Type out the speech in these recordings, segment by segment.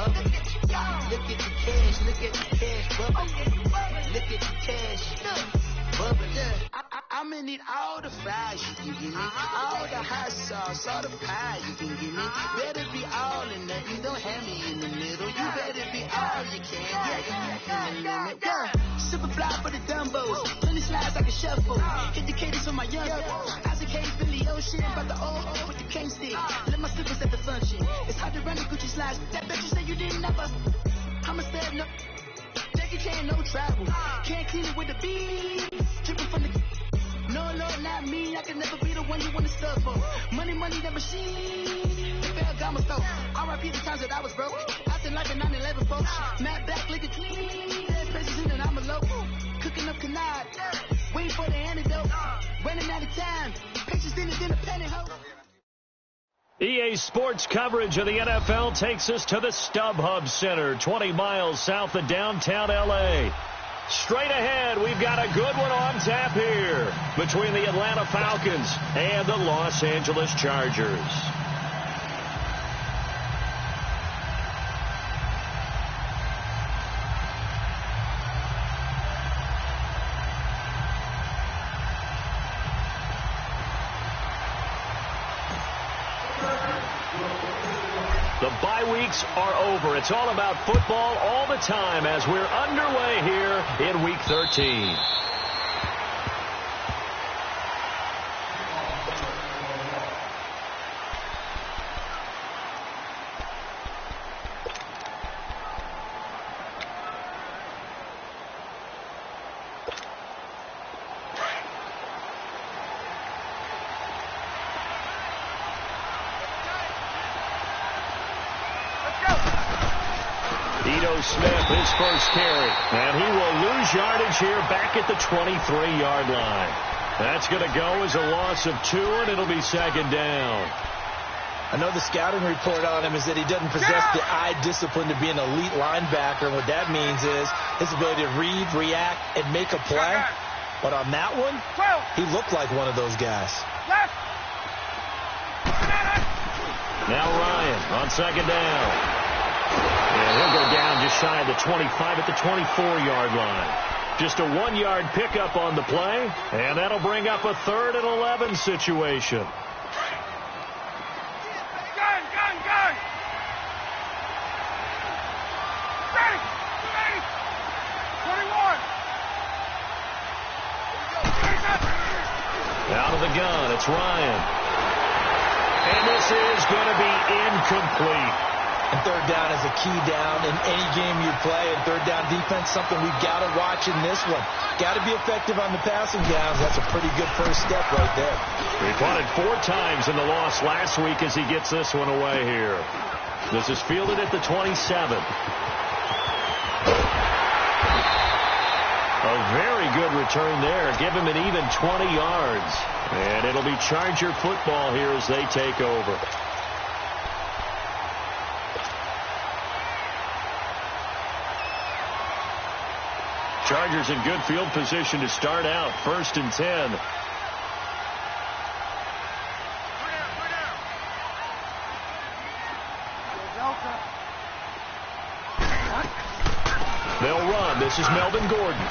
bubble. Look at the cash, look at the cash bubble. Look at the cash, bubble. I'm gonna need all the fries you can give me, all the hot sauce, all the pie you can give me. Better be all in nothing, don't have me in the middle. You better be all you can, yeah, in the limit. Yeah, super fly for the Dumbos, plenty slides like a shuffle. Hit the cadence on my young Isaac Hayes, Billy Ocean, about the old with the cane stick. Let my slippers at the function. It's hard to run the Gucci slides. That bitch you say you didn't never. I'ma stand up. Jackie Chan, no travel. Can't clean it with the beat. Dripping from the. No, not me. I can never be the one you want to sub for. Money, that machine. The Ferragamo store. R.I.P. the times that I was broke. Acting like a 9/11 folks. Matt back, lick it clean. There's places in and I'm a local. Cooking up canard. Waiting for the antidote. Running out of time. Patience in the pantyhose. EA Sports coverage of the NFL takes us to the StubHub Center, 20 miles south of downtown L.A. Straight ahead, we've got a good one on tap here between the Atlanta Falcons and the Los Angeles Chargers. The bye weeks are over. It's all about football all the time as we're underway here in Week 13. Smith, his first carry, and he will lose yardage here back at the 23-yard line. That's going to go as a loss of 2, and it'll be second down. I know the scouting report on him is that he doesn't possess the eye discipline to be an elite linebacker. And what that means is his ability to read, react, and make a play. But on that one, he looked like one of those guys. Now Ryan on second down. And he'll go down just shy of the 25 at the 24-yard line. Just a 1-yard pickup on the play, and that'll bring up a 3rd and 11 situation. Gun! Ready! 21! Out of the gun, it's Ryan. And this is going to be incomplete. And third down is a key down in any game you play. And third down defense, something we've got to watch in this one. Got to be effective on the passing downs. That's a pretty good first step right there. He punted 4 times in the loss last week as he gets this one away here. This is fielded at the 27. A very good return there. Give him an even 20 yards. And it'll be Charger football here as they take over. Chargers in good field position to start out. 1st and 10. They'll run. This is Melvin Gordon.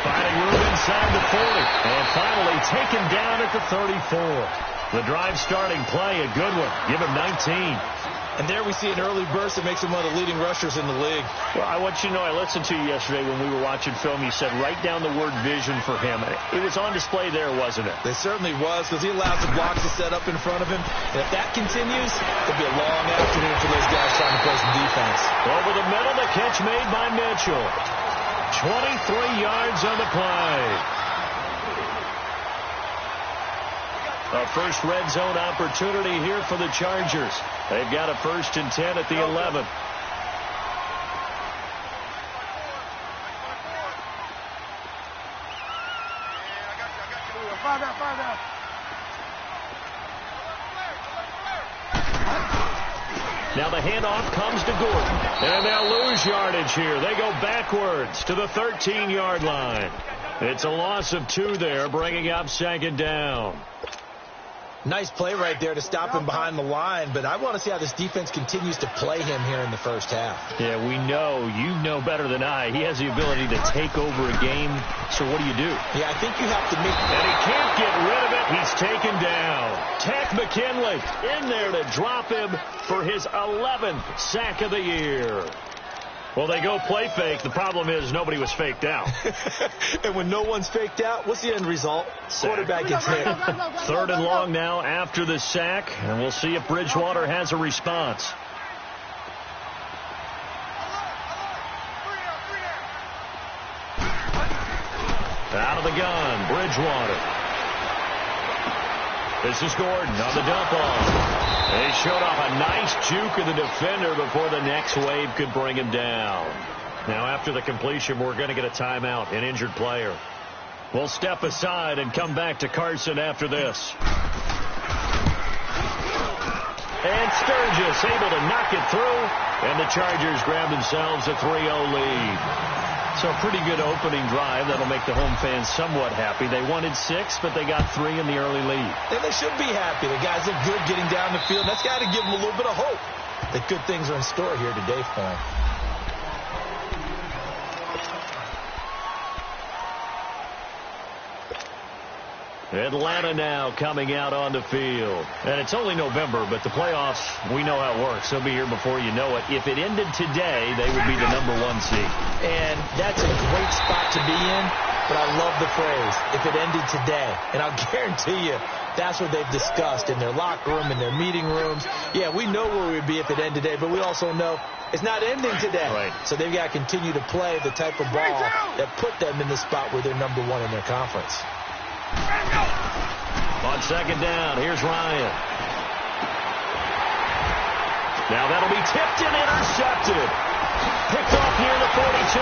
Finding room inside the 40. And finally taken down at the 34. The drive starting play, a good one. Give him 19. And there we see an early burst that makes him one of the leading rushers in the league. Well, I want you to know, I listened to you yesterday when we were watching film. You said write down the word vision for him. It was on display there, wasn't it? It certainly was, because he allows the blocks to set up in front of him. And if that continues, it'll be a long afternoon for those guys trying to play some defense. Over the middle, the catch made by Mitchell. 23 yards on the play. A first red zone opportunity here for the Chargers. They've got a 1st and 10 at the 11. Now the handoff comes to Gordon. And they'll lose yardage here. They go backwards to the 13-yard line. It's a loss of 2 there, bringing up second down. Nice play right there to stop him behind the line, but I want to see how this defense continues to play him here in the first half. Yeah, we know. You know better than I. He has the ability to take over a game, so what do you do? Yeah, I think you have to make... And he can't get rid of it. He's taken down. Takk McKinley in there to drop him for his 11th sack of the year. Well, they go play fake. The problem is nobody was faked out. And when no one's faked out, what's the end result? Sack. Quarterback gets hit. 3rd and long now after the sack, and we'll see if Bridgewater has a response. Out of the gun, Bridgewater. This is Gordon on the dump off. They showed off a nice juke of the defender before the next wave could bring him down. Now, after the completion, we're going to get a timeout, an injured player. We'll step aside and come back to Carson after this. And Sturgis able to knock it through, and the Chargers grab themselves a 3-0 lead. So a pretty good opening drive that'll make the home fans somewhat happy. They wanted 6, but they got 3 in the early lead. And they should be happy. The guys look good getting down the field. That's got to give them a little bit of hope that good things are in store here today for them. Atlanta now coming out on the field. And it's only November, but the playoffs, we know how it works. They'll be here before you know it. If it ended today, they would be the #1 seed. And that's a great spot to be in, but I love the phrase, if it ended today. And I'll guarantee you, that's what they've discussed in their locker room, in their meeting rooms. Yeah, we know where we'd be if it ended today, but we also know it's not ending today. Right. So they've got to continue to play the type of ball that put them in the spot where they're #1 in their conference. On 2nd down, here's Ryan. Now that'll be tipped and intercepted. Picked off near the 42.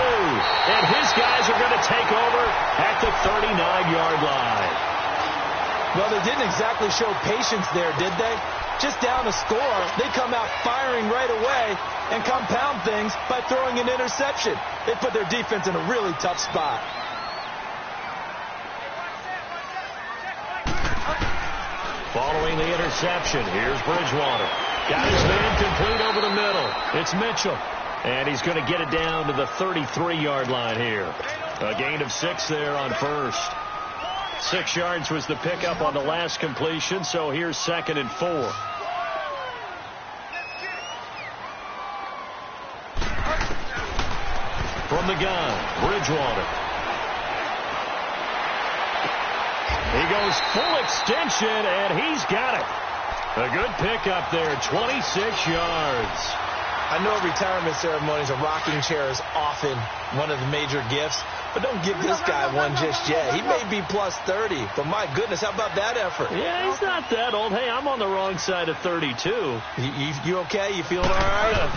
And his guys are going to take over at the 39-yard line. Well, they didn't exactly show patience there, did they? Just down a score, they come out firing right away and compound things by throwing an interception. They put their defense in a really tough spot. Following the interception, here's Bridgewater. Got his man complete over the middle. It's Mitchell. And he's going to get it down to the 33-yard line here. A gain of 6 there on first. 6 yards was the pickup on the last completion, so here's 2nd and 4. From the gun, Bridgewater. He goes full extension, and he's got it. A good pickup there, 26 yards. I know retirement ceremonies, a rocking chair is often one of the major gifts, but don't give this guy one just yet. He may be plus 30, but my goodness, how about that effort? Yeah, he's not that old. Hey, I'm on the wrong side of 32. You okay? You feeling all right?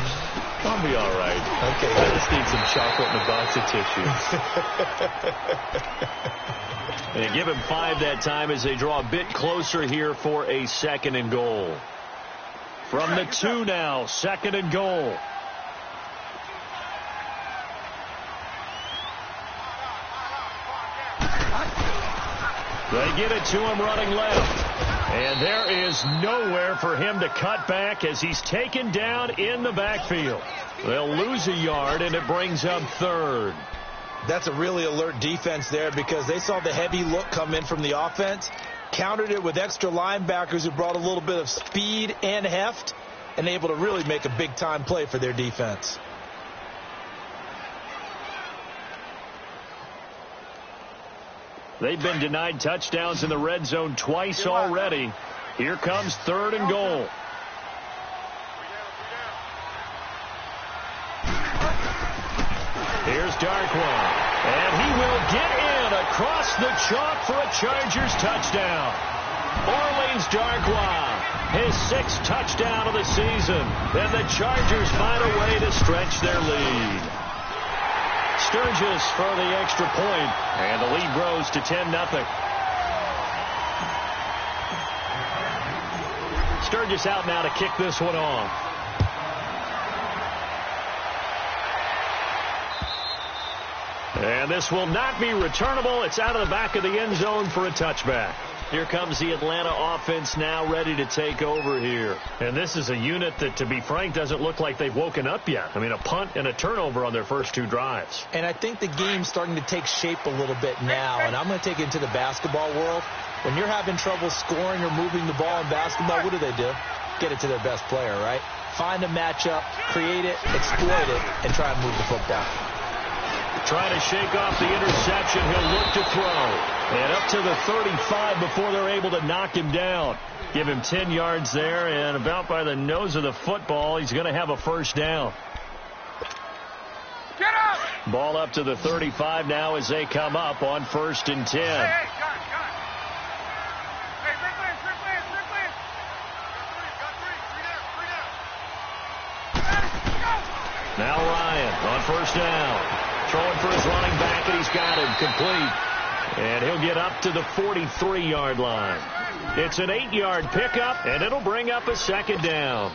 I'll be all right. Okay. I just need some chocolate and a box of tissues. And give him 5 that time as they draw a bit closer here for a 2nd and goal. From the 2 now, 2nd and goal. They get it to him running left. And there is nowhere for him to cut back as he's taken down in the backfield. They'll lose a yard, and it brings up 3rd. That's a really alert defense there because they saw the heavy look come in from the offense, countered it with extra linebackers who brought a little bit of speed and heft, and able to really make a big-time play for their defense. They've been denied touchdowns in the red zone twice already. Here comes 3rd and goal. Here's Darkwa, and he will get in across the chalk for a Chargers touchdown. Orleans Darkwa, his 6th touchdown of the season, and the Chargers find a way to stretch their lead. Sturgis for the extra point, and the lead grows to 10-0. Sturgis out now to kick this one off. And this will not be returnable. It's out of the back of the end zone for a touchback. Here comes the Atlanta offense now ready to take over here. And this is a unit that, to be frank, doesn't look like they've woken up yet. I mean, a punt and a turnover on their first 2 drives. And I think the game's starting to take shape a little bit now. And I'm going to take it into the basketball world. When you're having trouble scoring or moving the ball in basketball, what do? Get it to their best player, right? Find a matchup, create it, exploit it, and try and move the football. Trying to shake off the interception. He'll look to throw. And up to the 35 before they're able to knock him down. Give him 10 yards there, and about by the nose of the football, he's going to have a first down. Get up! Ball up to the 35 now as they come up on 1st and 10. Hey, Now Ryan on 1st down. Throwing for his running back, and he's got him complete. And he'll get up to the 43-yard line. It's an 8-yard pickup, and it'll bring up a 2nd down.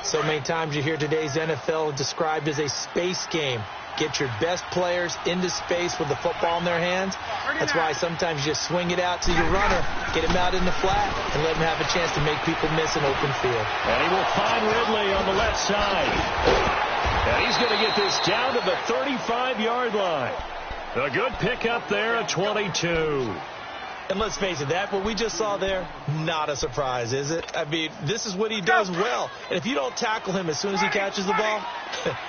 So many times you hear today's NFL described as a space game. Get your best players into space with the football in their hands. That's why sometimes you just swing it out to your runner, get him out in the flat, and let him have a chance to make people miss an open field. And he will find Ridley on the left side. And he's going to get this down to the 35-yard line. A good pickup there at 22. And let's face it, what we just saw there, not a surprise, is it? I mean, this is what he does well. And if you don't tackle him as soon as he catches the ball,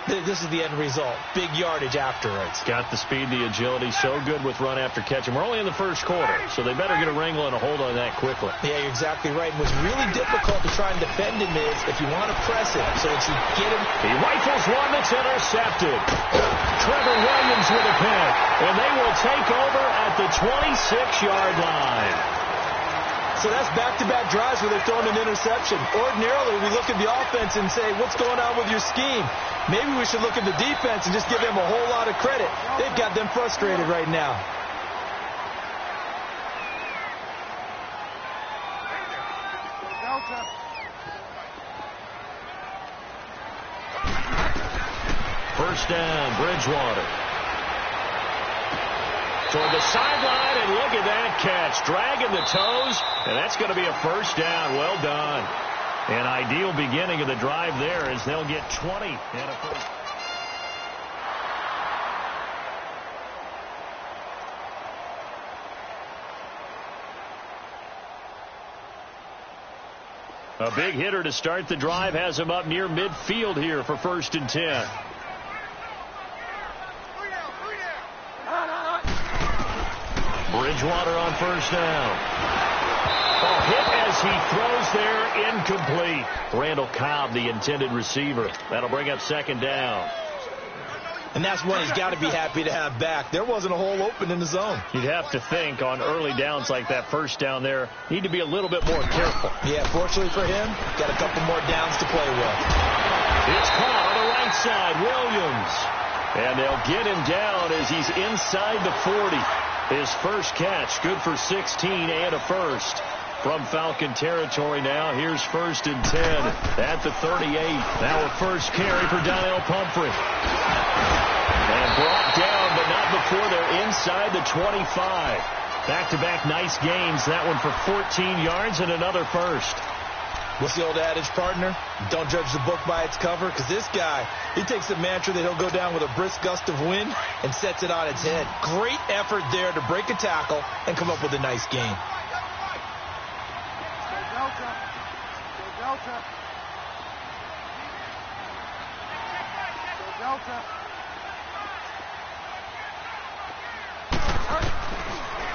this is the end result. Big yardage afterwards. Got the speed, the agility, so good with run after catch. And we're only in the first quarter, so they better get a wrangle and a hold on that quickly. Yeah, you're exactly right. And what's really difficult to try and defend him is if you want to press him so that you get him. He rifles one that's intercepted. Trevor Williams with a pick. And they will take over at the 26-yard line. So that's back-to-back drives where they're throwing an interception. Ordinarily, we look at the offense and say, what's going on with your scheme? Maybe we should look at the defense and just give them a whole lot of credit. They've got them frustrated right now. First down, Bridgewater. Toward the sideline, and look at that catch. Dragging the toes, and that's going to be a first down. Well done. An ideal beginning of the drive there as they'll get 20 and a first. A big hitter to start the drive has him up near midfield here for 1st and 10. Bridgewater on first down. A hit as he throws there, incomplete. Randall Cobb, the intended receiver. That'll bring up 2nd down. And that's one he's got to be happy to have back. There wasn't a hole open in the zone. You'd have to think on early downs like that first down there, need to be a little bit more careful. Yeah, fortunately for him, got a couple more downs to play with. It's caught on the right side, Williams. And they'll get him down as he's inside the 40. His first catch, good for 16 and a first. From Falcon territory now, here's 1st and 10 at the 38. Now a first carry for Donnell Pumphrey. And brought down, but not before they're inside the 25. Back-to-back nice gains. That one for 14 yards and another first. What's the old adage, partner? Don't judge the book by its cover, because this guy, he takes a mantra that he'll go down with a brisk gust of wind and sets it on its head. Great effort there to break a tackle and come up with a nice gain.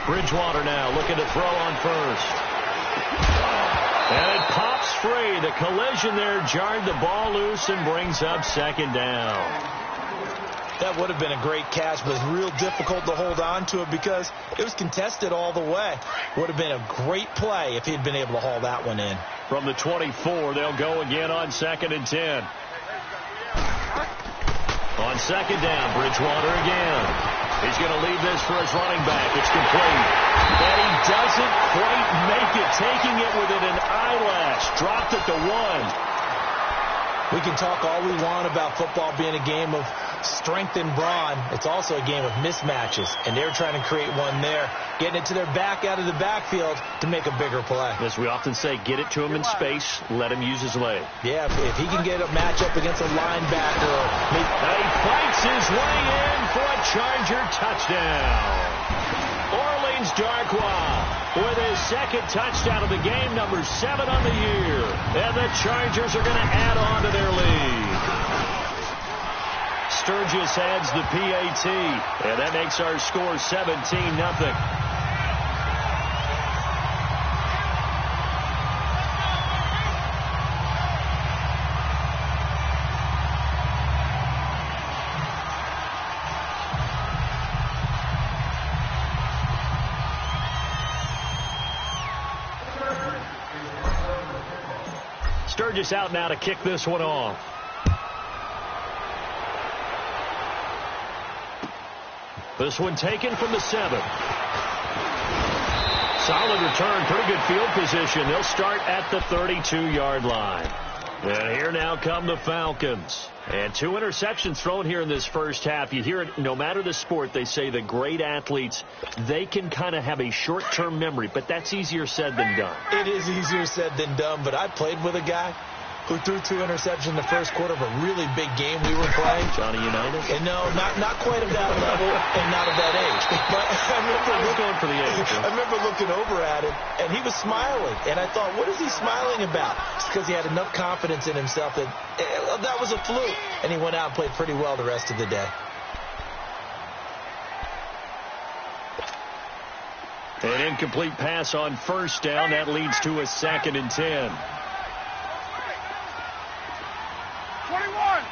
Bridgewater now looking to throw on first. And it pops free. The collision there jarred the ball loose and brings up 2nd down. That would have been a great catch, but it's real difficult to hold on to it because it was contested all the way. Would have been a great play if he'd been able to haul that one in. From the 24, they'll go again on 2nd and 10. On 2nd down, Bridgewater again. He's going to leave this for his running back. It's complete. And he doesn't quite make it, taking it within an eyelash. Dropped at the 1. We can talk all we want about football being a game of strength and brawn. It's also a game of mismatches, and they're trying to create one there, getting it to their back out of the backfield to make a bigger play. As we often say, get it to him in space, let him use his leg. Yeah, if he can get a matchup against a linebacker. He fights his way in for a Charger touchdown. Orleans Darkwa with his second touchdown of the game, number 7 on the year. And the Chargers are going to add on to their lead. Sturgis adds the PAT, and that makes our score 17-0. Sturgis out now to kick this one off. This one taken from the 7. Solid return, pretty good field position. They'll start at the 32-yard line. And here now come the Falcons. And 2 interceptions thrown here in this first half. You hear it, no matter the sport, they say that great athletes, they can kind of have a short-term memory, but that's easier said than done. It is easier said than done, but I played with a guy who threw 2 interceptions in the first quarter of a really big game we were playing. Johnny Unitas? And no, not quite of that level and not of that age. But I was going for the age. I remember looking over at him, and he was smiling. And I thought, what is he smiling about? It's because he had enough confidence in himself that that was a fluke. And he went out and played pretty well the rest of the day. An incomplete pass on first down. That leads to a 2nd and 10. 21.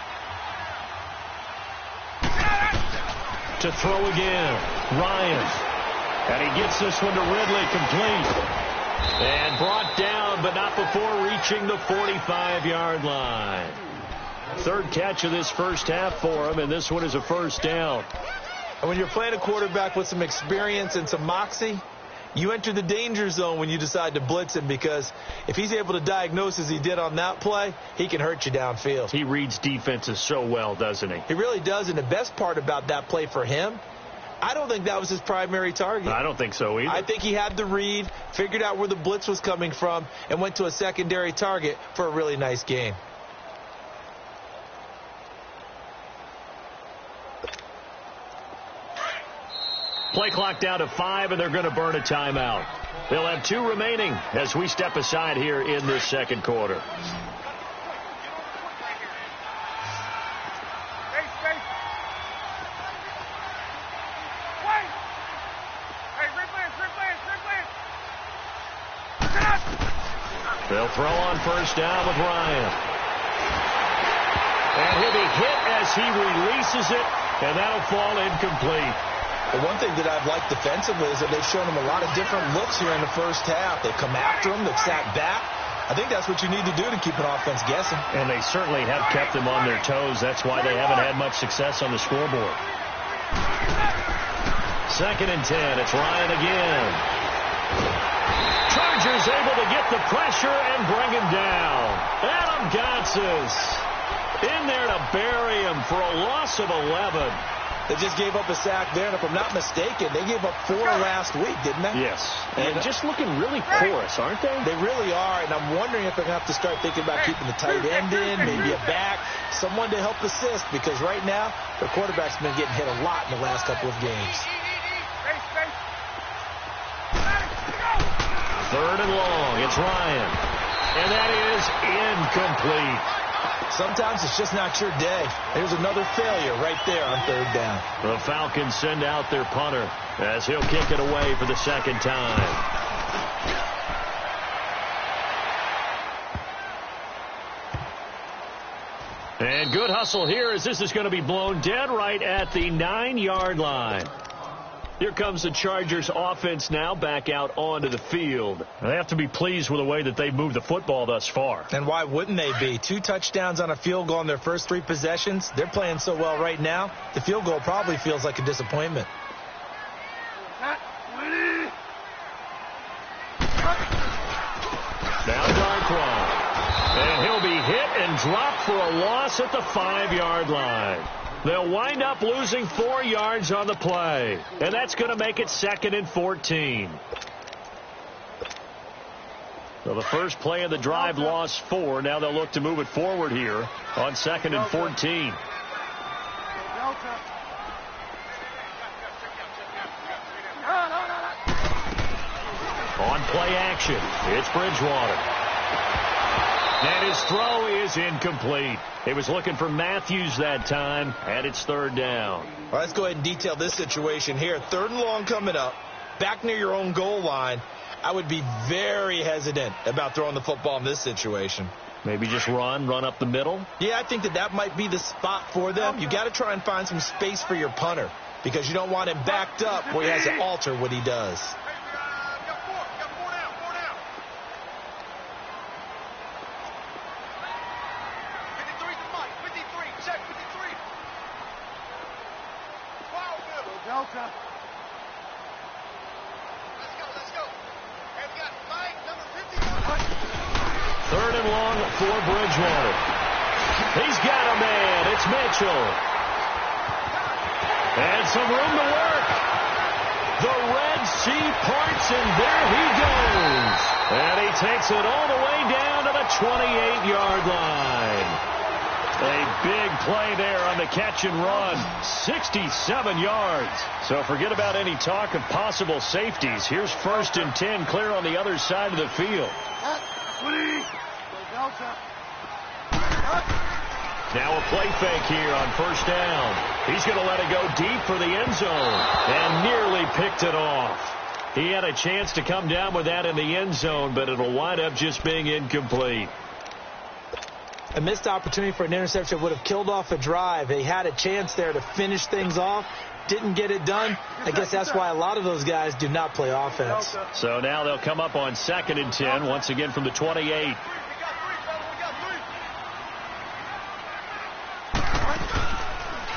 To throw again, Ryan. And he gets this one to Ridley, complete. And brought down, but not before reaching the 45-yard line. 3rd catch of this first half for him, and this one is a first down. And when you're playing a quarterback with some experience and some moxie, you enter the danger zone when you decide to blitz him, because if he's able to diagnose as he did on that play, he can hurt you downfield. He reads defenses so well, doesn't he? He really does, and the best part about that play for him, I don't think that was his primary target. I don't think so either. I think he had the read, figured out where the blitz was coming from, and went to a secondary target for a really nice gain. Play clock down to 5, and they're going to burn a timeout. They'll have 2 remaining as we step aside here in this second quarter. They'll throw on first down with Ryan. And he'll be hit as he releases it, and that'll fall incomplete. The one thing that I've liked defensively is that they've shown him a lot of different looks here in the first half. They've come after him. They've sat back. I think that's what you need to do to keep an offense guessing. And they certainly have kept them on their toes. That's why they haven't had much success on the scoreboard. 2nd and 10. It's Ryan again. Chargers able to get the pressure and bring him down. Adam Gotsis in there to bury him for a loss of 11. They just gave up a sack there, and if I'm not mistaken, they gave up 4 last week, didn't they? Yes. And just looking really porous, aren't they? They really are, and I'm wondering if they're going to have to start thinking about keeping the tight end in, maybe a back, someone to help assist, because right now, their quarterback's been getting hit a lot in the last couple of games. 3rd and long. It's Ryan. And that is incomplete. Sometimes it's just not your day. There's another failure right there on 3rd down. The Falcons send out their punter as he'll kick it away for the 2nd time. And good hustle here as this is going to be blown dead right at the 9-yard line. Here comes the Chargers offense now back out onto the field. They have to be pleased with the way that they've moved the football thus far. And why wouldn't they be? 2 touchdowns on a field goal in their first 3 possessions. They're playing so well right now, the field goal probably feels like a disappointment. Now Darkwa. And he'll be hit and dropped for a loss at the 5-yard line. They'll wind up losing 4 yards on the play. And that's going to make it 2nd and 14. So the first play of the drive lost 4. Now they'll look to move it forward here on 2nd and 14. On play action, it's Bridgewater. And his throw is incomplete. He was looking for Matthews that time, and it's 3rd down. All right, let's go ahead and detail this situation here. 3rd and long coming up, back near your own goal line. I would be very hesitant about throwing the football in this situation. Maybe just run up the middle? Yeah, I think that might be the spot for them. You got to try and find some space for your punter because you don't want him backed up where he has to alter what he does. Delta. Let's go. And we got flag number 51. 3rd and long for Bridgewater. He's got a man. It's Mitchell. And some room to work. The Red Sea parts, and there he goes. And he takes it all the way down to the 28-yard line. A big play there on the catch and run. 67 yards. So forget about any talk of possible safeties. Here's 1st and 10 clear on the other side of the field. Now a play fake here on 1st down. He's going to let it go deep for the end zone and nearly picked it off. He had a chance to come down with that in the end zone, but it'll wind up just being incomplete. A missed opportunity for an interception would have killed off a drive. They had a chance there to finish things off. Didn't get it done. I guess that's why a lot of those guys do not play offense. So now they'll come up on 2nd and 10, once again from the 28.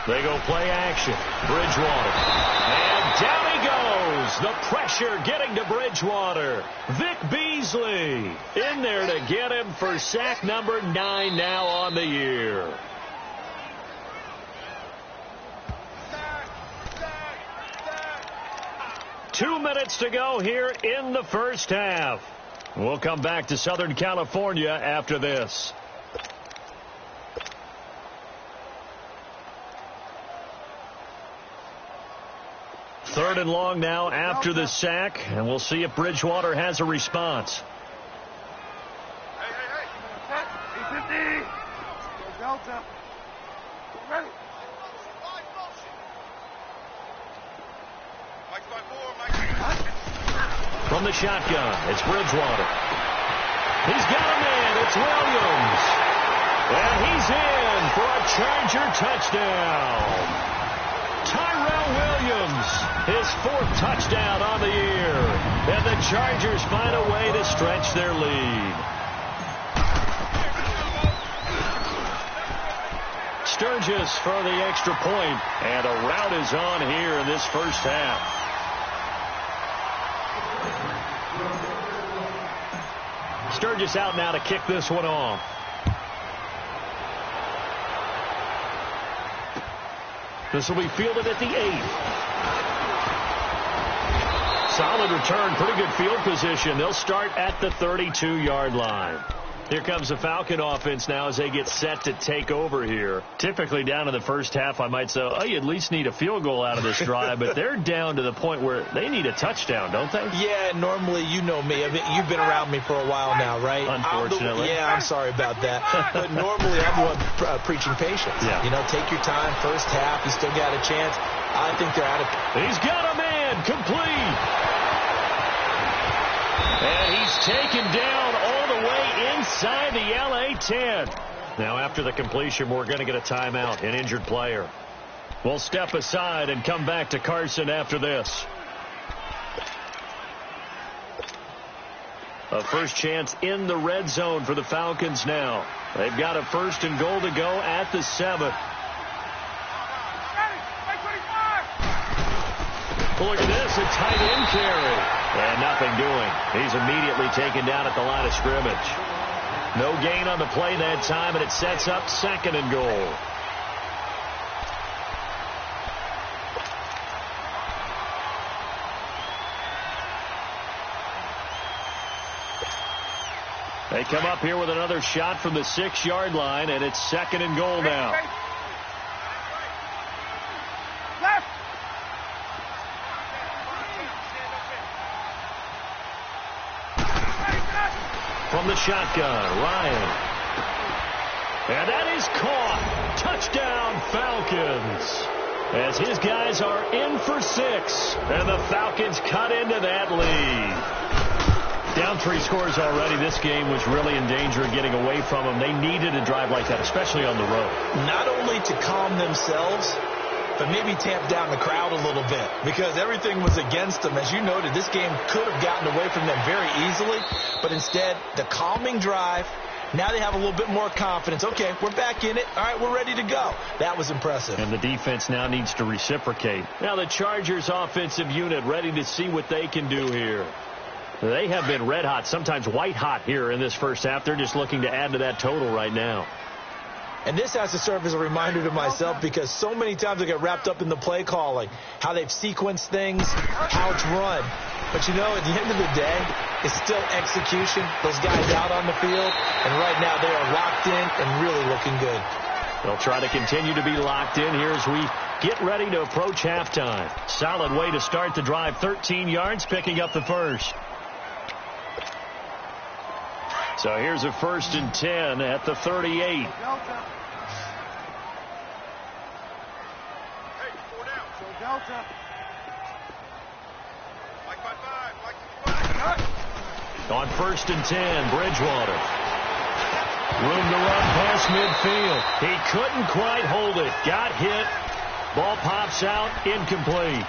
They go play action. Bridgewater. And down he goes. The pressure getting to Bridgewater. Vic Beasley in there to get him for sack number 9 now on the year. Two minutes to go here in the first half. We'll come back to Southern California after this. Third and long now after the sack, and we'll see if Bridgewater has a response. Hey. Delta. Ready. From the shotgun, it's Bridgewater. He's got a man. It's Williams. And he's in for a Charger touchdown. Tyrell Williams, his 4th touchdown on the year. And the Chargers find a way to stretch their lead. Sturgis for the extra point, and a rout is on here in this first half. Sturgis out now to kick this one off. This will be fielded at the 8. Solid return, pretty good field position. They'll start at the 32-yard line. Here comes the Falcon offense now as they get set to take over here. Typically down in the first half, I might say, oh, you at least need a field goal out of this drive, but they're down to the point where they need a touchdown, don't they? Yeah, normally, you know me. I mean, you've been around me for a while now, right? Unfortunately. I'm sorry about that. But normally, I'm the one preaching patience. Yeah. You know, take your time. First half, you still got a chance. I think they're out of... He's got a man, complete. And he's taken down all the way inside the LA 10. Now after the completion, we're going to get a timeout, an injured player. We'll step aside and come back to Carson after this. A first chance in the red zone for the Falcons now. They've got a 1st and goal to go at the 7. Look at this, a tight end carry. And nothing doing. He's immediately taken down at the line of scrimmage. No gain on the play that time, and it sets up 2nd and goal. They come up here with another shot from the 6-yard line, and it's 2nd and goal now. From the shotgun, Ryan. And that is caught. Touchdown, Falcons. As his guys are in for 6, and the Falcons cut into that lead. Down 3 scores already. This game was really in danger of getting away from them. They needed a drive like that, especially on the road. Not only to calm themselves, but maybe tamp down the crowd a little bit, because everything was against them. As you noted, this game could have gotten away from them very easily, but instead, the calming drive, now they have a little bit more confidence. Okay, we're back in it. All right, we're ready to go. That was impressive. And the defense now needs to reciprocate. Now the Chargers offensive unit ready to see what they can do here. They have been red hot, sometimes white hot here in this first half. They're just looking to add to that total right now. And this has to serve as a reminder to myself, because so many times I get wrapped up in the play calling, how they've sequenced things, how it's run. But, you know, at the end of the day, it's still execution. Those guys out on the field, and right now they are locked in and really looking good. They'll try to continue to be locked in here as we get ready to approach halftime. Solid way to start the drive. 13 yards, picking up the first. So here's a 1st and 10 at the 38. Hey, 4 down. So Delta. Like by 5. Like 5. On 1st and 10, Bridgewater. Room to run past midfield. He couldn't quite hold it. Got hit. Ball pops out. Incomplete.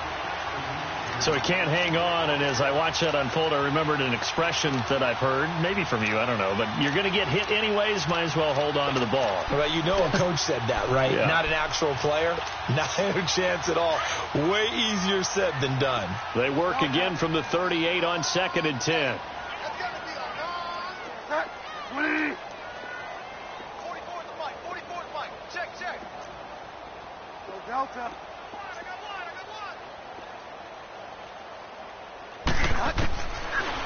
So he can't hang on, and as I watch that unfold, I remembered an expression that I've heard, maybe from you, I don't know, but you're going to get hit anyways, might as well hold on to the ball. Well, you know a coach said that, right? Yeah. Not an actual player. Not a chance at all. Way easier said than done. They work again from the 38 on 2nd and 10. That's got to be a non. 20. 44 the mic. 44 the mic. Check. So Delta.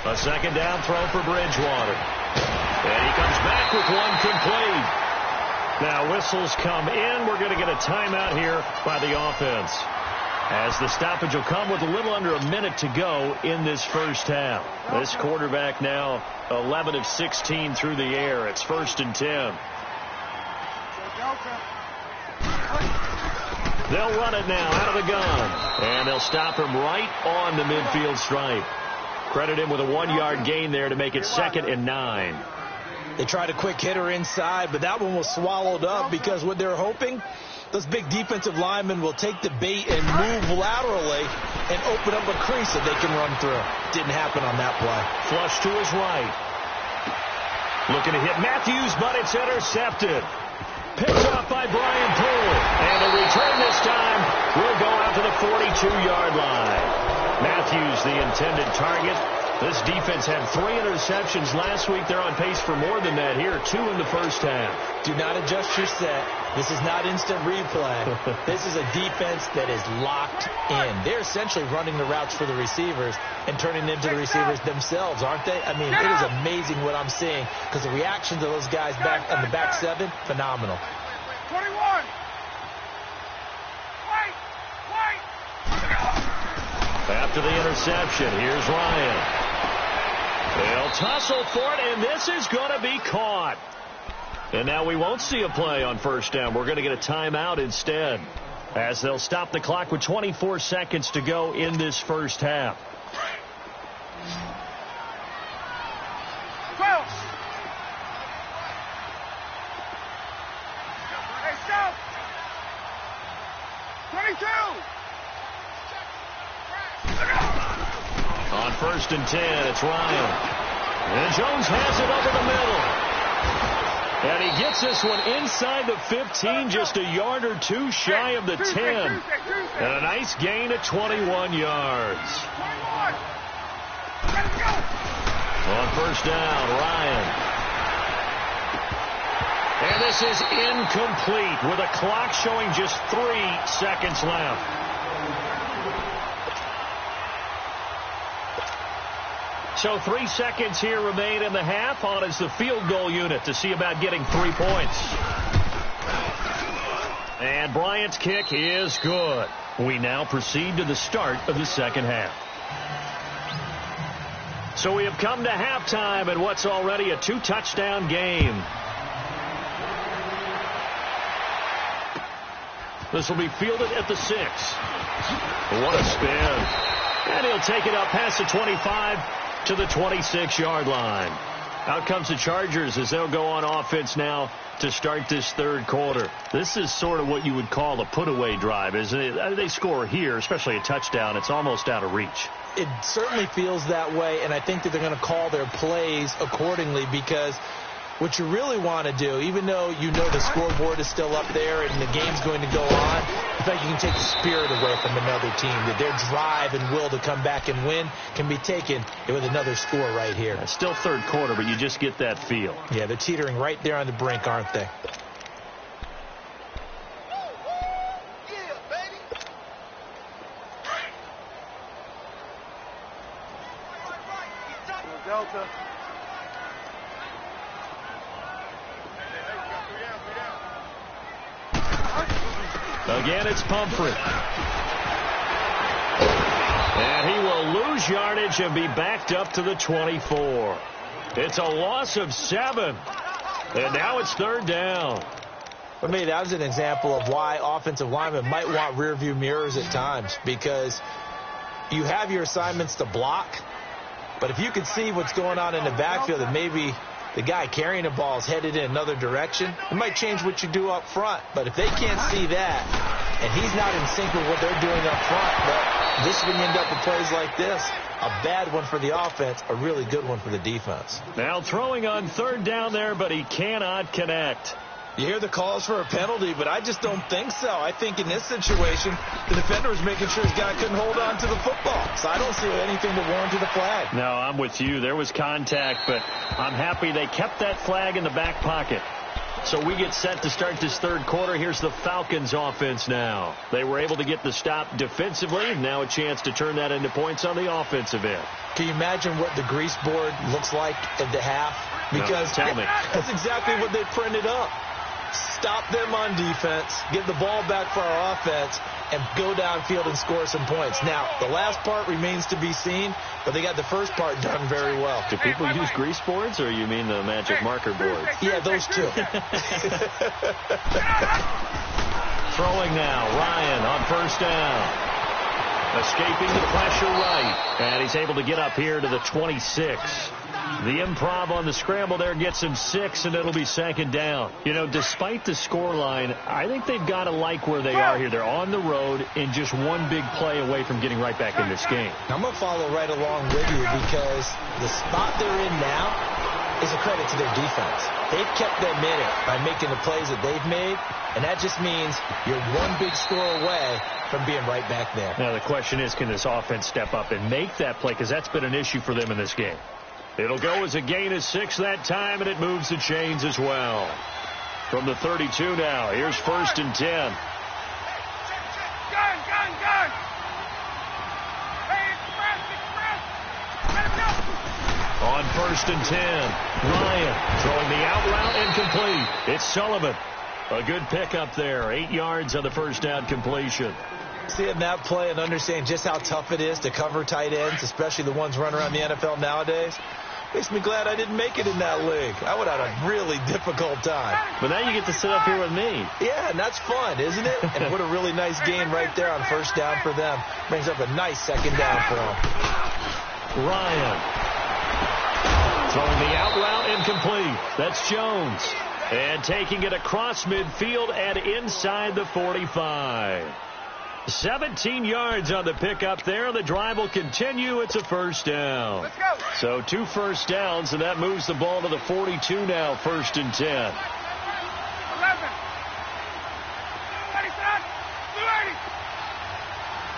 A 2nd down throw for Bridgewater. And he comes back with one complete. Now whistles come in. We're going to get a timeout here by the offense, as the stoppage will come with a little under a minute to go in this first half. This quarterback now 11 of 16 through the air. It's 1st and 10. They'll run it now out of the gun, and they'll stop him right on the midfield stripe. Credit him with a 1-yard gain there to make it 2nd and 9. They tried a quick hitter inside, but that one was swallowed up, because what they're hoping, those big defensive linemen will take the bait and move laterally and open up a crease that they can run through. Didn't happen on that play. Flush to his right. Looking to hit Matthews, but it's intercepted. Picked off by Brian Poole. And the return this time will go out to the 42-yard line. Matthews, the intended target. This defense had 3 interceptions last week. They're on pace for more than that here. 2 in the first half. Do not adjust your set. This is not instant replay. This is a defense that is locked in. They're essentially running the routes for the receivers and turning them to the receivers themselves, aren't they? I mean, it is amazing what I'm seeing, because the reactions of those guys back in the back 7, phenomenal. 21. After the interception, here's Ryan. They'll tussle for it, and this is going to be caught. And now we won't see a play on 1st down. We're going to get a timeout instead, as they'll stop the clock with 24 seconds to go in this first half. 12. Hey, stop. 22. On 1st and 10, it's Ryan. And Jones has it over the middle. And he gets this one inside the 15, just a yard or 2 shy of the 10. And a nice gain at 21 yards. On 1st down, Ryan. This is incomplete with a clock showing just 3 seconds left. So 3 seconds here remain in the half. On is the field goal unit to see about getting 3 points. And Bryant's kick is good. We now proceed to the start of the second half. So we have come to halftime in what's already a 2-touchdown game. This will be fielded at the 6. What a spin. And he'll take it up past the 25 to the 26-yard line. Out comes the Chargers as they'll go on offense now to start this third quarter. This is sort of what you would call a put-away drive, isn't it? They score here, especially a touchdown. It's almost out of reach. It certainly feels that way, and I think that they're going to call their plays accordingly, because what you really want to do, even though you know the scoreboard is still up there and the game's going to go on, in fact, you can take the spirit away from another team, that their drive and will to come back and win can be taken with another score right here. It's still third quarter, but you just get that feel. Yeah, they're teetering right there on the brink, aren't they? Yeah, baby. Delta. Again, it's Pumphrey. And he will lose yardage and be backed up to the 24. It's a loss of 7. And now it's third down. For me, that was an example of why offensive linemen might want rearview mirrors at times, because you have your assignments to block, but if you can see what's going on in the backfield and maybe the guy carrying the ball is headed in another direction, it might change what you do up front. But if they can't see that and he's not in sync with what they're doing up front, well, this is when you end up with plays like this. A bad one for the offense, a really good one for the defense. Now throwing on third down there, but he cannot connect. You hear the calls for a penalty, but I just don't think so. I think in this situation, the defender was making sure his guy couldn't hold on to the football. So I don't see anything that warranted a flag. No, I'm with you. There was contact, but I'm happy they kept that flag in the back pocket. So we get set to start this third quarter. Here's the Falcons offense now. They were able to get the stop defensively. Now a chance to turn that into points on the offensive end. Can you imagine what the grease board looks like at the half? Because no, tell me. That's exactly what they printed up. Stop them on defense, get the ball back for our offense, and go downfield and score some points. Now, the last part remains to be seen, but they got the first part done very well. Do people use grease boards, or you mean the magic marker boards? Yeah, those two. Throwing now, Ryan on first down. Escaping the pressure right, and he's able to get up here to the 26. The improv on the scramble there gets him 6, and it'll be second down. You know, despite the scoreline, I think they've got to like where they are here. They're on the road and just one big play away from getting right back in this game. I'm going to follow right along with you, because the spot they're in now is a credit to their defense. They've kept them in it by making the plays that they've made, and that just means you're one big score away from being right back there. Now, the question is, can this offense step up and make that play? Because that's been an issue for them in this game. It'll go as a gain of 6 that time, and it moves the chains as well. From the 32 now, here's first and 10. Gun! Hey, express! Let him go! On first and 10, Ryan throwing the out route incomplete. It's Sullivan. A good pickup there. 8 yards on the first down completion. Seeing that play and understanding just how tough it is to cover tight ends, especially the ones running around the NFL nowadays, makes me glad I didn't make it in that league. I would have had a really difficult time. But now you get to sit up here with me. Yeah, and that's fun, isn't it? And what a really nice game right there on first down for them. Brings up a nice second down for them. Ryan throwing the out route incomplete. That's Jones. And taking it across midfield and inside the 45. 17 yards on the pickup there. The drive will continue. It's a first down. Let's go. So 2 first downs, and that moves the ball to the 42 now, first and 10. 11. 20, son. 280.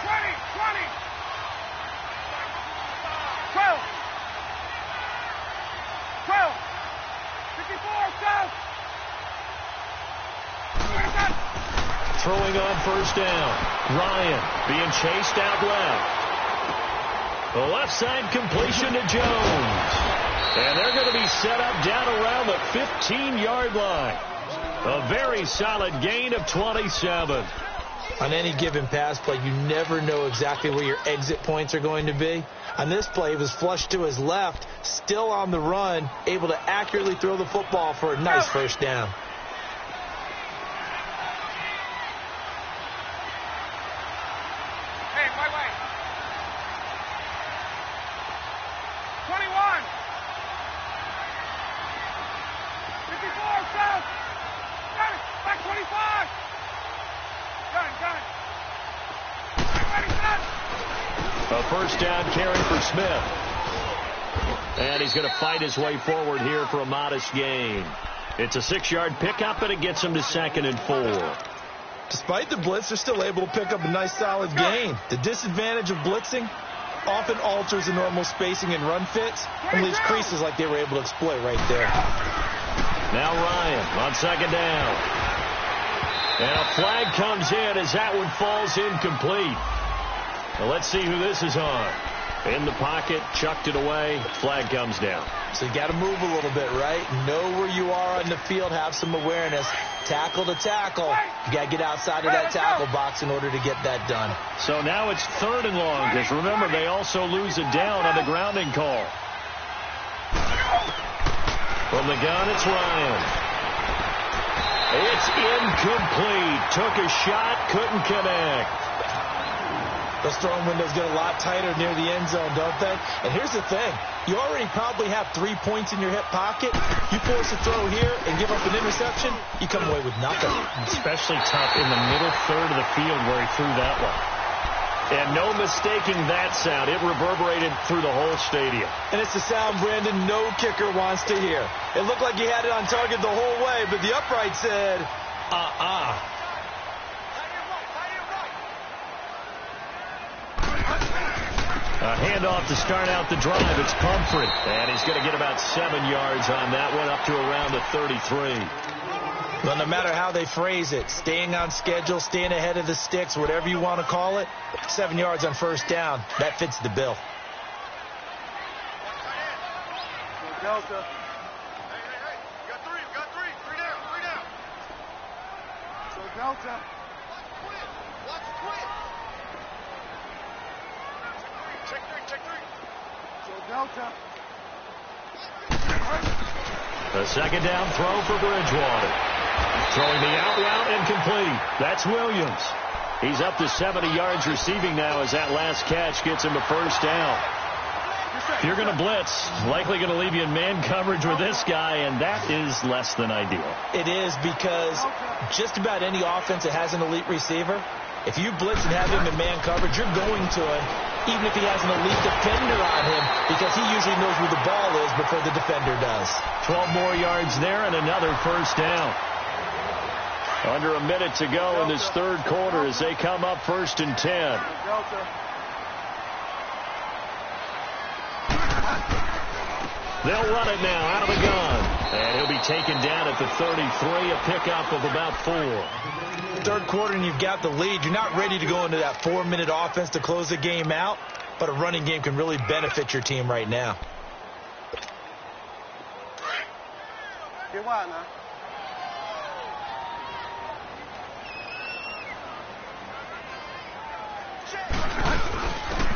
20. 12. 54, south. throwing on first down. Ryan being chased out left. The left side completion to Jones. And they're going to be set up down around the 15-yard line. A very solid gain of 27. On any given pass play, you never know exactly where your exit points are going to be. On this play, he was flushed to his left, still on the run, able to accurately throw the football for a nice first down. Hey, my way. 21. 54, south. Got it. Back 25. Gun. Ready, set. A first down carry for Smith. And he's going to fight his way forward here for a modest gain. It's a 6-yard pickup, and it gets him to 2nd and 4. Despite the blitz, they're still able to pick up a nice solid gain. The disadvantage of blitzing often alters the normal spacing and run fits and leaves creases like they were able to exploit right there. Now Ryan on 2nd down. And a flag comes in as that one falls incomplete. Well, let's see who this is on. In the pocket, chucked it away, flag comes down. So you got to move a little bit, right? Know where you are on the field, have some awareness. Tackle to tackle. You got to get outside of that tackle box in order to get that done. So now it's 3rd and long, because remember, they also lose it down on the grounding call. From the gun, it's Ryan. It's incomplete. Took a shot, couldn't connect. Those throwing windows get a lot tighter near the end zone, don't they? And here's the thing. You already probably have 3 points in your hip pocket. You force a throw here and give up an interception, you come away with nothing. Especially tough in the middle third of the field where he threw that one. And no mistaking that sound. It reverberated through the whole stadium. And it's the sound, Brandon, no kicker wants to hear. It looked like he had it on target the whole way, but the upright said, A handoff to start out the drive. It's Pumphrey. And he's going to get about 7 yards on that one, up to around the 33. Well, no matter how they phrase it, staying on schedule, staying ahead of the sticks, whatever you want to call it, 7 yards on first down, that fits the bill. Delta. Hey. You got three. Three down. So Delta. Watch quit. Check three. So Delta. A 2nd down throw for Bridgewater. Throwing the out route incomplete. That's Williams. He's up to 70 yards receiving now as that last catch gets him a first down. If you're going to blitz, likely going to leave you in man coverage with this guy, and that is less than ideal. It is, because just about any offense that has an elite receiver, if you blitz and have him in man coverage, you're going to him, even if he has an elite defender on him, because he usually knows where the ball is before the defender does. 12 more yards there and another first down. Under a minute to go in this third quarter as they come up 1st and 10. They'll run it now out of the gun. And he'll be taken down at the 33, a pickup of about 4. Third quarter and you've got the lead. You're not ready to go into that 4-minute offense to close the game out, but a running game can really benefit your team right now. Get wide now.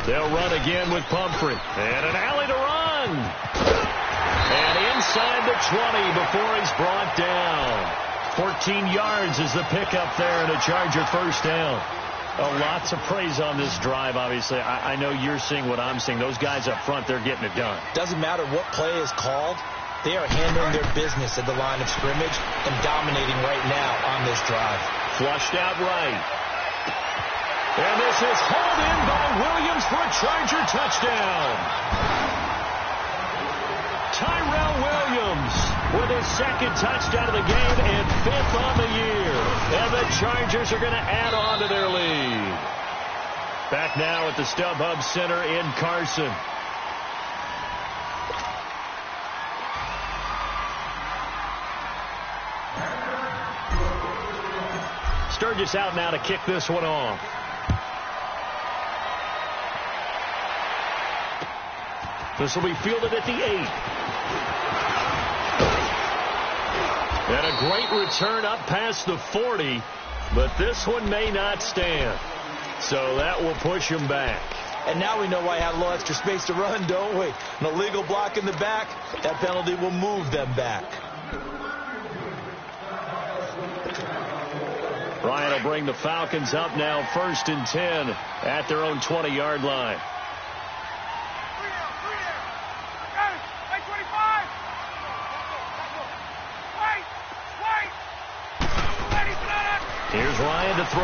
They'll run again with Pumphrey. And an alley to run. And inside the 20 before he's brought down. 14 yards is the pickup there and a Charger first down. Lots of praise on this drive, obviously. I know you're seeing what I'm seeing. Those guys up front, they're getting it done. Doesn't matter what play is called. They are handling their business at the line of scrimmage and dominating right now on this drive. Flushed out right. And this is hauled in by Williams for a Charger touchdown. Tyrell Williams with his 2nd touchdown of the game and 5th on the year. And the Chargers are going to add on to their lead. Back now at the StubHub Center in Carson. Sturgis out now to kick this one off. This will be fielded at the 8. And a great return up past the 40, but this one may not stand. So that will push him back. And now we know why he had a little extra space to run, don't we? An illegal block in the back, that penalty will move them back. Ryan will bring the Falcons up now 1st and 10 at their own 20-yard line. Here's Ryan to throw.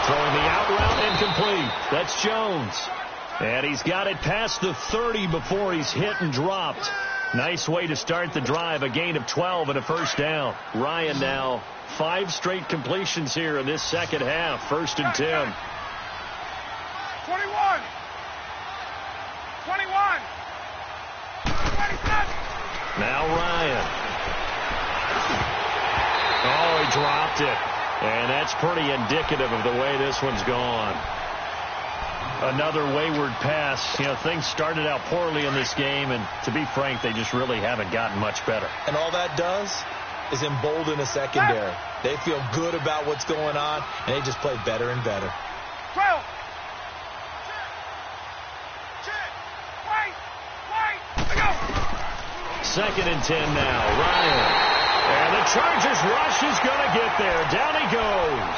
Throwing the out route incomplete. That's Jones. And he's got it past the 30 before he's hit and dropped. Nice way to start the drive. A gain of 12 and a first down. Ryan now 5 straight completions here in this second half. 1st and 10. 21. 21. 27. Now Ryan. Oh, he dropped it. And that's pretty indicative of the way this one's gone. Another wayward pass. You know, things started out poorly in this game, and to be frank, they just really haven't gotten much better. And all that does is embolden a secondary. They feel good about what's going on, and they just play better and better. 12. 2nd and 10 now. Ryan. And the Chargers rush is going to get there. Down he goes.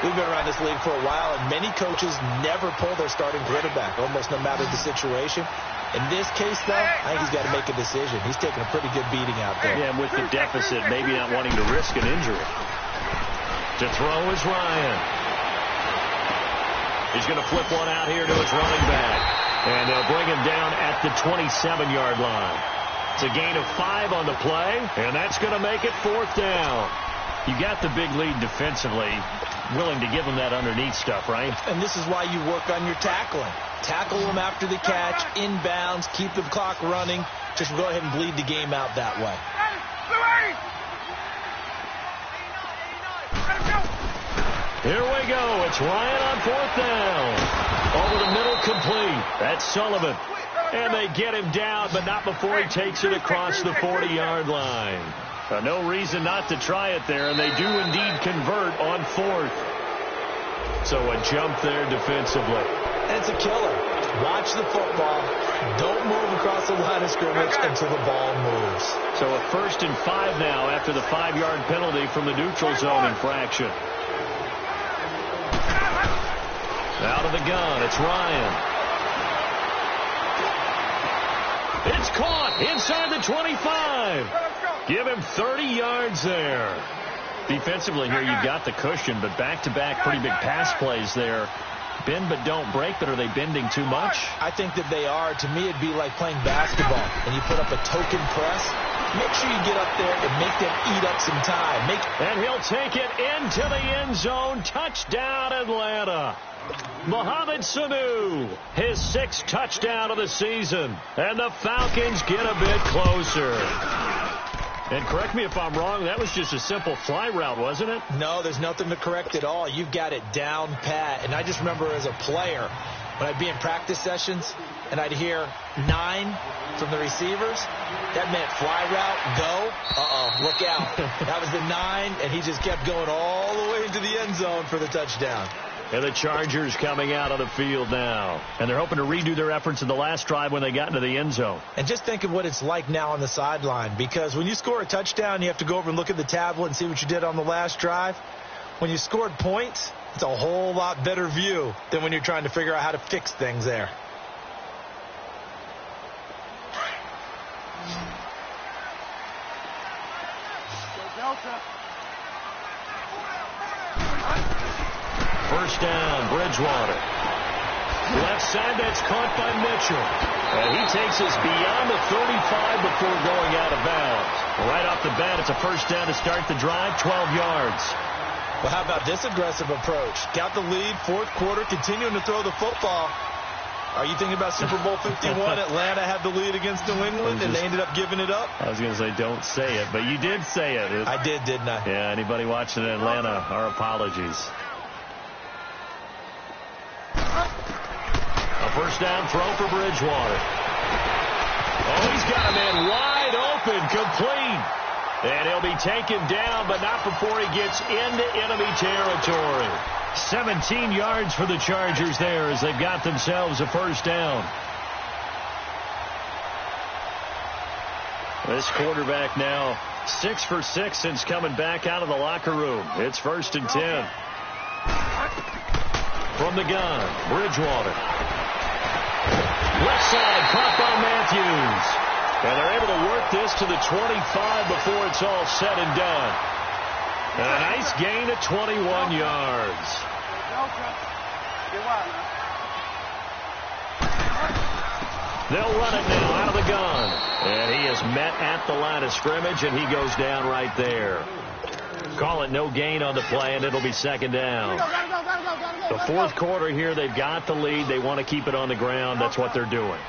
We've been around this league for a while, and many coaches never pull their starting quarterback, almost no matter the situation. In this case, though, I think he's got to make a decision. He's taking a pretty good beating out there. Yeah, and with the deficit, maybe not wanting to risk an injury. To throw is Ryan. He's going to flip one out here to his running back. And they'll bring him down at the 27-yard line. It's a gain of 5 on the play, and that's going to make it 4th down. You got the big lead defensively, willing to give them that underneath stuff, right? And this is why you work on your tackling. Tackle them after the catch, inbounds, keep the clock running. Just go ahead and bleed the game out that way. Here we go. It's Ryan on 4th down. Over the middle, complete. That's Sullivan. And they get him down, but not before he takes it across the 40-yard line. No reason not to try it there, and they do indeed convert on 4th. So a jump there defensively. And it's a killer. Watch the football. Don't move across the line of scrimmage until the ball moves. So a 1st and 5 now after the 5-yard penalty from the neutral zone infraction. Out of the gun, it's Ryan. It's caught inside the 25. Give him 30 yards there. Defensively here, you've got the cushion, but back-to-back pretty big pass plays there. Bend but don't break, but are they bending too much? I think that they are. To me, it'd be like playing basketball, and you put up a token press. Make sure you get up there and make them eat up some time. And he'll take it into the end zone. Touchdown, Atlanta. Mohamed Sanu, his 6th touchdown of the season. And the Falcons get a bit closer. And correct me if I'm wrong, that was just a simple fly route, wasn't it? No, there's nothing to correct at all. You've got it down pat. And I just remember as a player, when I'd be in practice sessions and I'd hear 9 from the receivers, that meant fly route, go. Uh-oh, look out. That was the 9, and he just kept going all the way into the end zone for the touchdown. And the Chargers coming out on the field now. And they're hoping to redo their efforts in the last drive when they got into the end zone. And just think of what it's like now on the sideline. Because when you score a touchdown, you have to go over and look at the tablet and see what you did on the last drive. When you scored points, it's a whole lot better view than when you're trying to figure out how to fix things there. First down, Bridgewater. Left side, that's caught by Mitchell. And he takes us beyond the 35 before going out of bounds. Right off the bat, it's a first down to start the drive, 12 yards. Well, how about this aggressive approach? Got the lead, 4th quarter, continuing to throw the football. Are you thinking about Super Bowl 51? Atlanta had the lead against New England, and they ended up giving it up? I was going to say don't say it, but you did say it. I did, didn't I? Yeah, anybody watching in Atlanta, our apologies. A first down throw for Bridgewater. Oh, he's got a man wide open, complete. And he'll be taken down, but not before he gets into enemy territory. 17 yards for the Chargers there as they've got themselves a first down. This quarterback now 6 for 6 since coming back out of the locker room. It's 1st and 10. From the gun, Bridgewater. Left side, caught by Matthews. And they're able to work this to the 25 before it's all said and done. And a nice gain of 21 yards. They'll run it now out of the gun. And he is met at the line of scrimmage, and he goes down right there. Call it no gain on the play, and it'll be 2nd down. The 4th quarter here, they've got the lead. They want to keep it on the ground. That's what they're doing.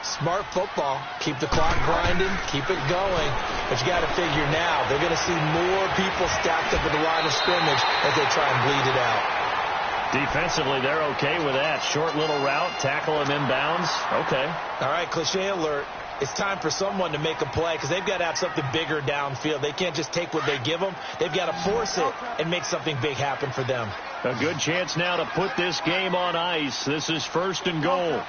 Smart football. Keep the clock grinding. Keep it going. But you got to figure now, they're going to see more people stacked up at the line of scrimmage as they try and bleed it out. Defensively, they're okay with that. Short little route, tackle him inbounds. Okay. All right, cliche alert. It's time for someone to make a play because they've got to have something bigger downfield. They can't just take what they give them. They've got to force it and make something big happen for them. A good chance now to put this game on ice. This is 1st and goal.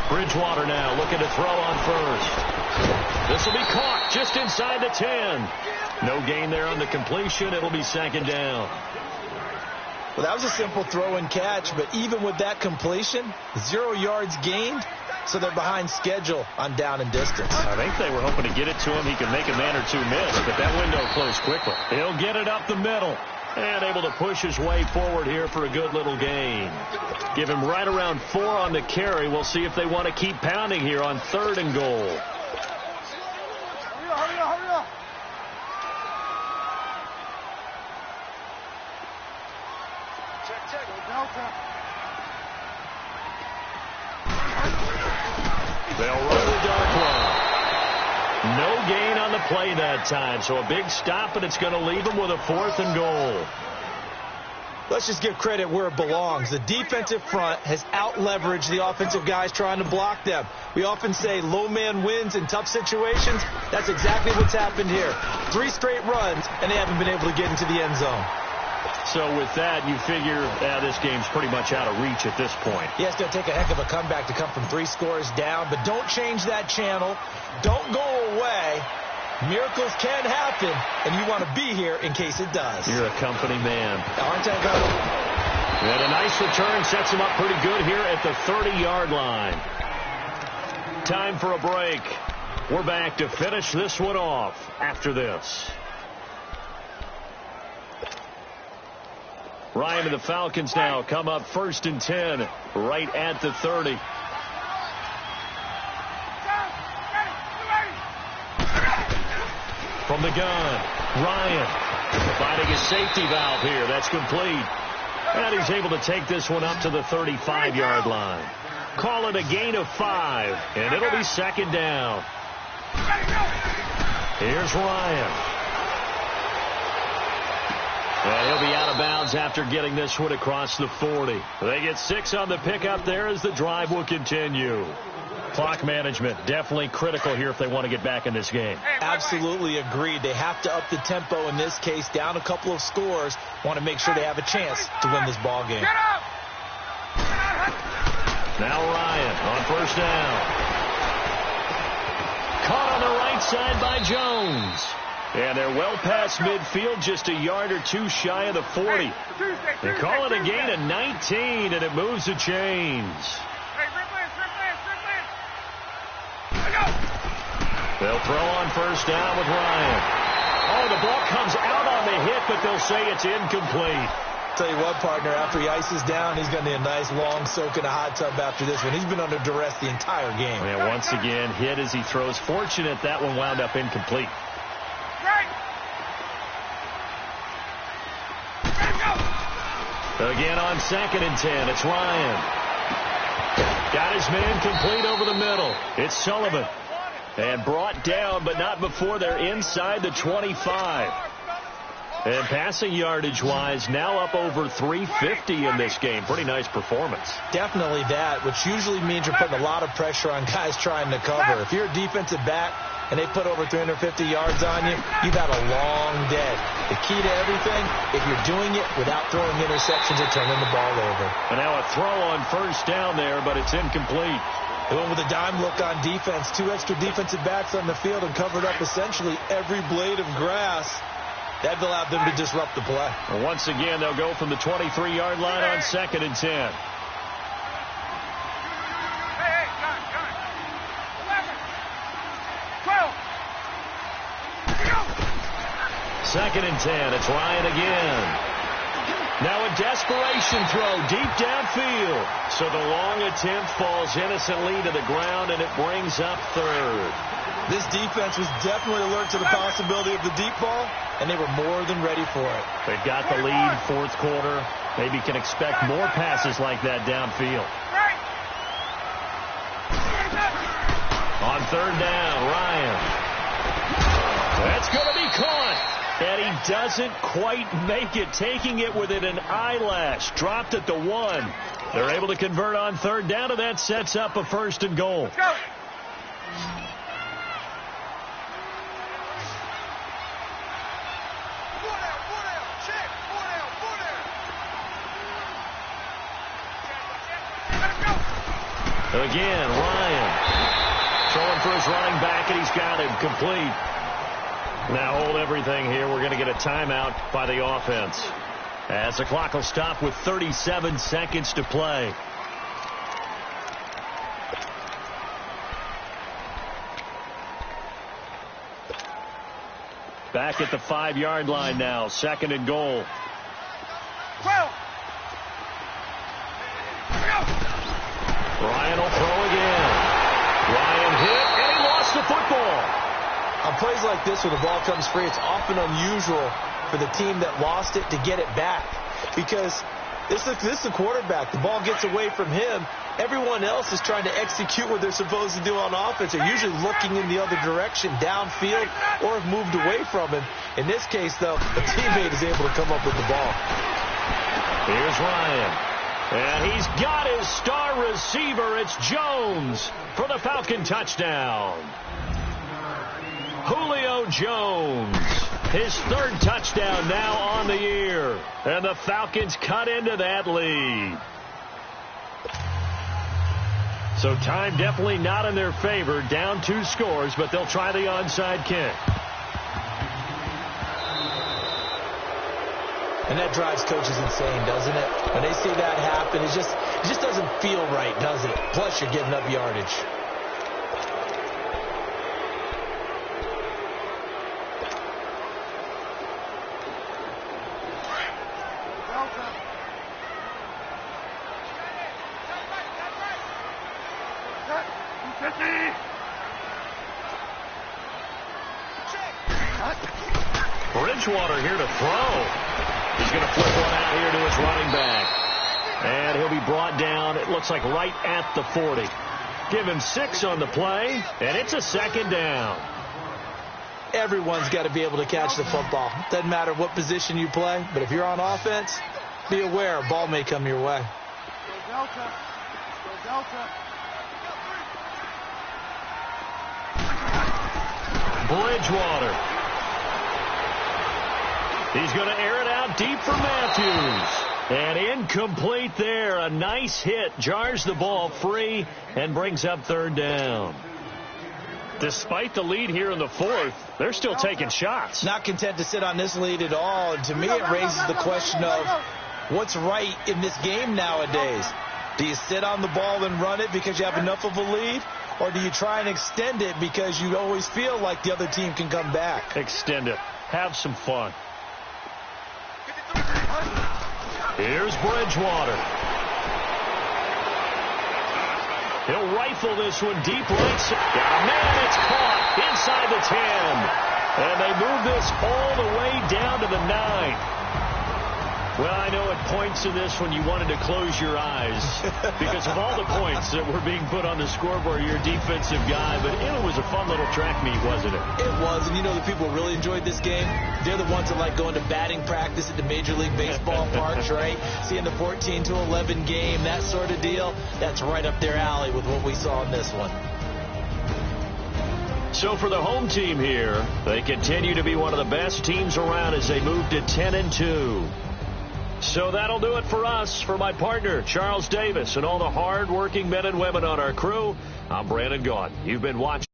Bridgewater now looking to throw on first. This will be caught just inside the 10. No gain there on the completion. It'll be 2nd down. Well, that was a simple throw and catch, but even with that completion, 0 yards gained, so they're behind schedule on down and distance. I think they were hoping to get it to him. He could make a man or two miss, but that window closed quickly. He'll get it up the middle and able to push his way forward here for a good little gain. Give him right around 4 on the carry. We'll see if they want to keep pounding here on 3rd and goal. They'll run the dark one. No gain on the play that time, so a big stop, and it's going to leave them with a 4th and goal. Let's just give credit where it belongs. The defensive front has out-leveraged the offensive guys trying to block them. We often say low man wins in tough situations. That's exactly what's happened here. 3 straight runs, and they haven't been able to get into the end zone. So with that, you figure this game's pretty much out of reach at this point. Yeah, it's going to take a heck of a comeback to come from 3 scores down, but don't change that channel. Don't go away. Miracles can happen, and you want to be here in case it does. You're a company man. Aren't I, Go? And a nice return sets him up pretty good here at the 30-yard line. Time for a break. We're back to finish this one off after this. Ryan and the Falcons now come up 1st and 10 right at the 30. From the gun, Ryan finding his safety valve here. That's complete. And he's able to take this one up to the 35-yard line. Call it a gain of 5, and it'll be 2nd down. Here's Ryan. And he'll be out of bounds after getting this one across the 40. They get 6 on the pickup there as the drive will continue. Clock management definitely critical here if they want to get back in this game. Absolutely agreed. They have to up the tempo in this case. Down a couple of scores. Want to make sure they have a chance to win this ball game. Now Ryan on 1st down. Caught on the right side by Jones. And they're well past midfield, just a yard or 2 shy of the 40. They call it a gain of 19, and it moves the chains. They'll throw on 1st down with Ryan. Oh, the ball comes out on the hit, but they'll say it's incomplete. Tell you what, partner, after he ices down, he's going to need a nice long soak in a hot tub after this one. He's been under duress the entire game. And once again, hit as he throws. Fortunate that one wound up incomplete. Again on 2nd and 10, it's Ryan. Got his man complete over the middle. It's Sullivan. And brought down, but not before they're inside the 25. And passing yardage-wise, now up over 350 in this game. Pretty nice performance. Definitely that, which usually means you're putting a lot of pressure on guys trying to cover. If you're a defensive back and they put over 350 yards on you, you've had a long day. The key to everything, if you're doing it without throwing interceptions or turning the ball over. And now a throw on 1st down there, but it's incomplete. They went with a dime look on defense. 2 extra defensive backs on the field and covered up essentially every blade of grass. That allowed them to disrupt the play. And once again, they'll go from the 23-yard line on 2nd and 10. 11. 12. 2nd and 10. It's Ryan again. Now a desperation throw deep downfield. So the long attempt falls innocently to the ground, and it brings up 3rd. This defense was definitely alert to the possibility of the deep ball, and they were more than ready for it. They've got the lead 4th quarter. Maybe can expect more passes like that downfield. On 3rd down, Ryan. That's going to be caught. And he doesn't quite make it, taking it within an eyelash. Dropped at the 1. They're able to convert on 3rd down, and that sets up a 1st and goal. Let's go. Again, Ryan throwing for his running back, and he's got him complete. Now hold everything here. We're going to get a timeout by the offense, as the clock will stop with 37 seconds to play. Back at the 5-yard line now. 2nd and goal. 12. Ryan will throw again. Ryan hit, and he lost the football. On plays like this where the ball comes free, it's often unusual for the team that lost it to get it back. Because this is the quarterback. The ball gets away from him. Everyone else is trying to execute what they're supposed to do on offense. They're usually looking in the other direction, downfield, or have moved away from him. In this case, though, a teammate is able to come up with the ball. Here's Ryan. And he's got his star receiver. It's Jones for the Falcon touchdown. Julio Jones, his 3rd touchdown now on the year. And the Falcons cut into that lead. So time definitely not in their favor. Down 2 scores, but they'll try the onside kick. And that drives coaches insane, doesn't it? When they see that happen, it just doesn't feel right, does it? Plus, you're giving up yardage. Bridgewater here to throw. He's going to flip one out here to his running back. And he'll be brought down, it looks like right at the 40. Give him 6 on the play, and it's a 2nd down. Everyone's got to be able to catch the football. Doesn't matter what position you play, but if you're on offense, be aware a ball may come your way. Go Delta. Go Delta. Bridgewater. He's going to air it out deep for Matthews. And incomplete there. A nice hit. Jars the ball free and brings up 3rd down. Despite the lead here in the 4th, they're still taking shots. Not content to sit on this lead at all. And to me, it raises the question of what's right in this game nowadays. Do you sit on the ball and run it because you have enough of a lead? Or do you try and extend it because you always feel like the other team can come back? Extend it. Have some fun. Here's Bridgewater. He'll rifle this one deep right side. Man, it's caught inside the 10. And they move this all the way down to the 9. Well, I know at points in this when you wanted to close your eyes because of all the points that were being put on the scoreboard, you're a defensive guy. But it was a fun little track meet, wasn't it? It was, and you know the people who really enjoyed this game? They're the ones that like going to batting practice at the Major League Baseball parks, right? Seeing the 14-11 game, that sort of deal. That's right up their alley with what we saw in this one. So for the home team here, they continue to be one of the best teams around as they move to 10-2. So that'll do it for us. For my partner, Charles Davis, and all the hard-working men and women on our crew, I'm Brandon Gaudin. You've been watching.